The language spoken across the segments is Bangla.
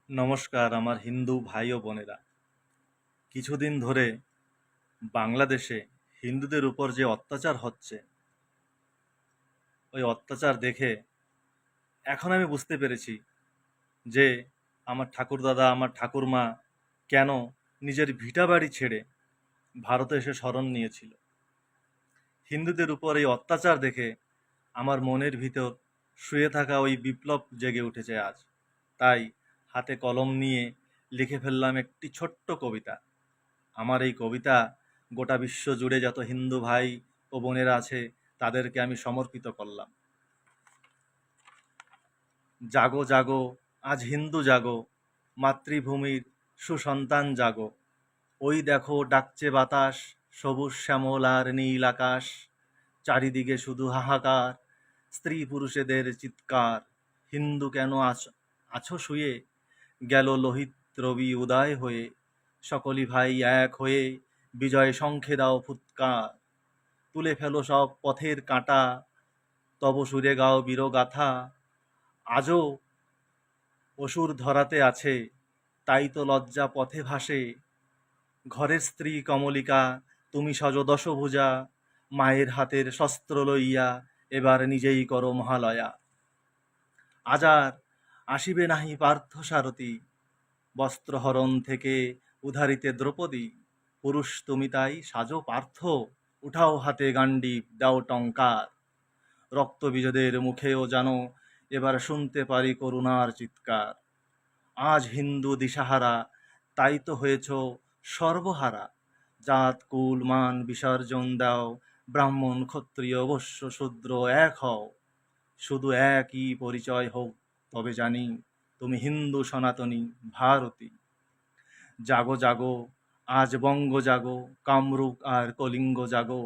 নমস্কার আমার হিন্দু ভাই ও বোনেরা। কিছুদিন ধরে বাংলাদেশে হিন্দুদের উপর যে অত্যাচার হচ্ছে, ওই অত্যাচার দেখে এখন আমি বুঝতে পেরেছি যে আমার ঠাকুরদাদা, আমার ঠাকুরমা কেন নিজের ভিটা বাড়ি ছেড়ে ভারতে এসে শরণ নিয়েছিল। হিন্দুদের উপর এই অত্যাচার দেখে আমার মনের ভিতর শুয়ে থাকা ওই বিপ্লব জেগে উঠেছে আজ। তাই হাতে কলম নিয়ে লিখে ফেললাম একটি ছোট্ট কবিতা। আমার এই কবিতা গোটা বিশ্ব জুড়ে যত হিন্দু ভাই ও বোনেরা আছে তাদেরকে আমি সমর্পিত করলাম। জাগো জাগো, আজ হিন্দু জাগো, মাতৃভূমির সুসন্তান জাগো। ওই দেখো ডাকছে বাতাস, সবুজ শ্যামল আর নীল আকাশ। চারিদিকে শুধু হাহাকার, স্ত্রী পুরুষেদের চিৎকার। হিন্দু কেন আছো শুয়ে, গেল লোহিত রবি উদয় হয়ে। সকলি ভাই এক হয়ে বিজয় শঙ্খে দাও ফুৎকার। তুলে ফেলো সব পথের কাঁটা, তব সুরে গাও বীরগাথা। আজও অসুর ধরাতে আছে, তাই তো লজ্জা পথে ভাসে। ঘরের স্ত্রী কমলিকা, তুমি সজ দশভুজা। মায়ের হাতের শস্ত্র লইয়া এবার নিজেই করো মহালয়া। আজ আর আসিবে নাহি পার্থ সারথি, বস্ত্রহরণ থেকে উধারিতে দ্রৌপদী। পুরুষ তুমি তাই সাজো পার্থ, উঠাও হাতে গান্ডীব দাও টঙ্কার। রক্তবীজদের মুখেও জানো এবার শুনতে পারি করুণার চিৎকার। আজ হিন্দু দিশাহারা, তাই তো হয়েছ সর্বহারা। জাত কুল মান বিসর্জন দাও, ব্রাহ্মণ ক্ষত্রিয় বৈশ্য শূদ্র এক হও। শুধু একই পরিচয় হোক, তবে জানি তুমি হিন্দু সনাতনী ভারতী। জাগো জাগো, আজ বঙ্গ জাগো, কামরূপ আর কলিঙ্গ জাগো।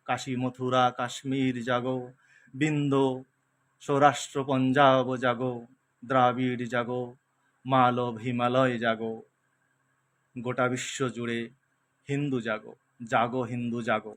কাশী মথুরা কাশ্মীর জাগো, বিন্ধ্য সৌরাষ্ট্র পঞ্জাব জাগো। দ্রাবিড় জাগো, মালব হিমালয় জাগো। গোটা বিশ্ব জুড়ে হিন্দু জাগো, জাগো হিন্দু জাগো।